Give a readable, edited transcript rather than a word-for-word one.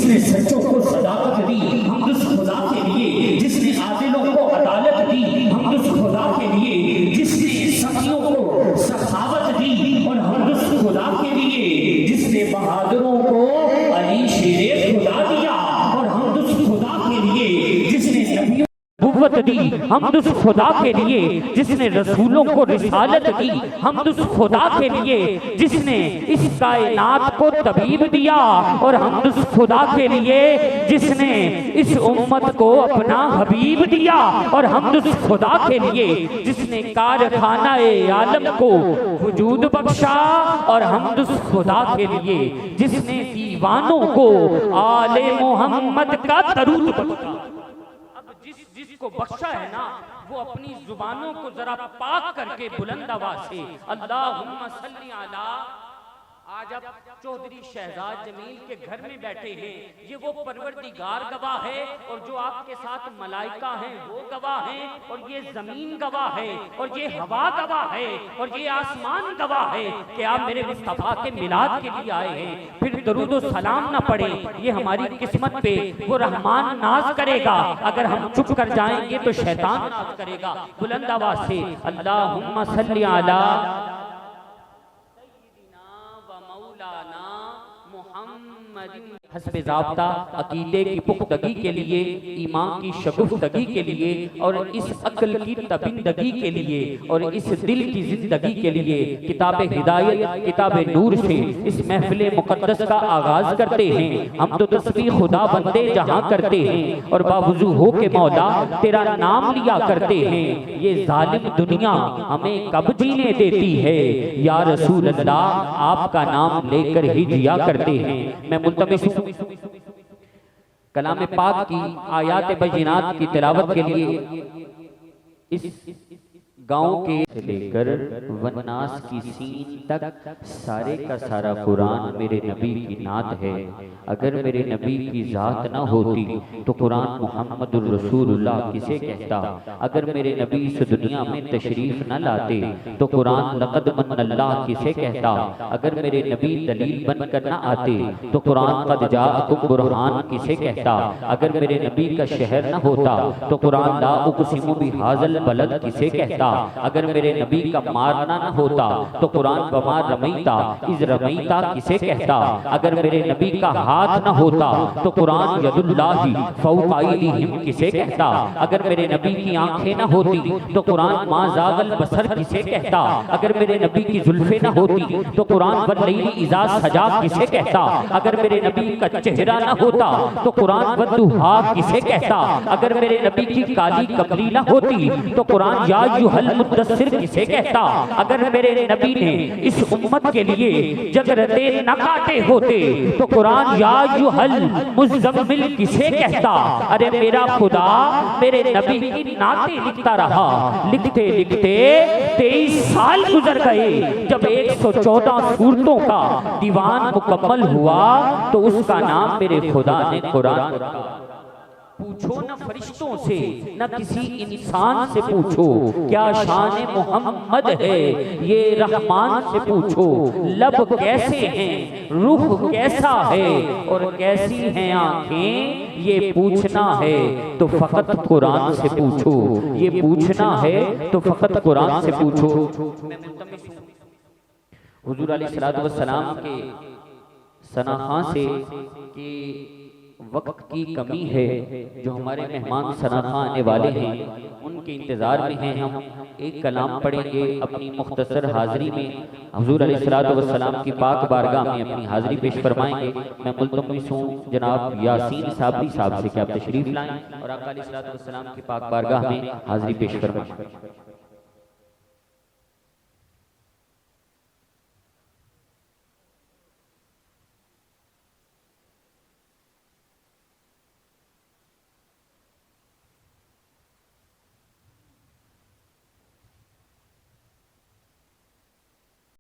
نے سچوں کو صداقت دی، حمد اس خدا کے لیے جس نے عادلوں کو عدالت دی، حمد اس خدا کے لیے جس نے سخیوں کو سخاوت دی، اور حمد اس خدا کے لیے جس نے بہادروں کو علی شیر خدا دیا، اور حمد اس خدا کے لیے جس نے نبیوں نبوت دی، حمد اس خدا کے لیے جس نے رسولوں کو رسالت دی، حمد اس خدا کے لیے جس نے اس کائنات کو طبیب دیا، اور حمد اس خدا کے لیے جس نے اس امت کو اپنا حبیب دیا، اور حمد اس خدا کے لیے جس نے کارخانہ عالم کو وجود بخشا، اور حمد اس خدا کے لیے جس نے دیوانوں کو آل محمد کا درود بخشا۔ جس کو بخشا ہے نا وہ اپنی زبانوں کو ذرا پاک کر کے بلند آواز سے اللہم صلی علی، آج اب چودھری شہزاد جمیل کے گھر میں بیٹھے ہیں، یہ وہ پروردگار گواہ ہے، اور جو آپ کے ساتھ ملائکہ ہیں وہ گواہ ہیں، اور یہ زمین گواہ ہے، اور یہ ہوا گواہ ہے، اور یہ آسمان گواہ ہے کہ آپ میرے مصطفیٰ کے میلاد کے لیے آئے ہیں۔ پھر درود و سلام نہ پڑھیں، یہ ہماری قسمت پہ وہ رحمان ناز کرے گا، اگر ہم چپ کر جائیں گے تو شیطان ناز کرے گا۔ بلند آواز سے اللہم صلی علی حسب ضابطہ عقیدے کی پختگی کے لیے، ایمان کی شگفتگی کے لیے، اور اس عقل کی تبندگی کے لیے، اور اس دل کی زندگی کے لیے کتاب ہدایت، کتاب نور سے اس محفل مقدس کا آغاز کرتے ہیں۔ ہم تو تسبیح خدا بندے جہاں کرتے ہیں، اور باوضو ہو کے مولا تیرا نام لیا کرتے ہیں۔ یہ ظالم دنیا ہمیں کب جینے دیتی ہے، یا رسول اللہ آپ کا نام لے کر ہی جیا کرتے ہیں۔ میں ملتمس ہوں کلام پاک کی آیات بینات کی تلاوت کے لیے اس گاؤں کے سے لے کر وناس کی سین تک سارے کا سارا قرآن میرے نبی کی نعت ہے۔ اگر میرے نبی کی ذات نہ ہوتی تو قرآن محمد الرسول اللہ کسے کہتا؟ اگر میرے نبی اس دنیا میں تشریف نہ لاتے تو قرآن لقد من اللہ کسے کہتا؟ اگر میرے نبی دلیل بن کر نہ آتے تو قرآن قد جاءکم برہان کسے کہتا؟ اگر میرے نبی کا شہر نہ ہوتا تو قرآن لا اقسم بہذا البلد کسے کہتا؟ اگر میرے نبی کا مارنا نہ ہوتا تو قرآن بما رمیتا اذ رمیتا کسے کہتا؟ اگر میرے نبی کا ہاتھ نہ ہوتا تو قرآن ید اللہ فوق ایدیہم کسے کہتا؟ اگر میرے نبی کی آنکھیں نہ ہوتی تو قرآن ما زاغ البصر کسے کہتا؟ اگر میرے نبی کی زلفیں نہ ہوتی تو قرآن واللیل اذا سجا کسے کہتا؟ اگر میرے نبی کا چہرہ نہ ہوتا تو قرآن والضحیٰ کسے کہتا؟ اگر میرے نبی کی کالی کملی نہ ہوتی تو قرآن یا ایھا المدثر کسے کہتا؟ اگر میرے نبی نے اس امت کے لیے جگرتے نہ کاٹے ہوتے تو قرآن یا ایھا المزمل کسے کہتا؟ ارے میرا خدا میرے نبی کی نعتیں لکھتا رہا، لکھتے لکھتے 23 سال گزر گئے۔ جب 114 سورتوں کا دیوان مکمل ہوا تو اس کا نام میرے خدا نے قرآن رکھا۔ پوچھو نہ فرشتوں سے نہ کسی انسان سے پوچھو کیا شان محمد ہے، یہ رحمان سے پوچھو لب کیسے ہیں، رخ کیسا ہے، اور کیسی ہیں آنکھیں، یہ پوچھنا ہے تو فقط قرآن سے پوچھو، یہ پوچھنا ہے تو فقط قرآن سے پوچھو۔ میں ملتمس ہوں حضور علیہ السلام کے ثناء سے کہ وقت کی کمی ہے، جو ہمارے مہمان ثناء آنے والے ہیں ان کے انتظار میں ہیں، ہم ایک کلام پڑھیں گے اپنی مختصر حاضری میں، حضور علیہ السلام کی پاک بارگاہ میں اپنی حاضری پیش فرمائیں گے۔ میں ملتمس ہوں جناب یاسین صابری صاحب سے کہ آپ تشریف لائیں اور آقا علیہ السلام کی پاک بارگاہ میں حاضری پیش فرمائیں۔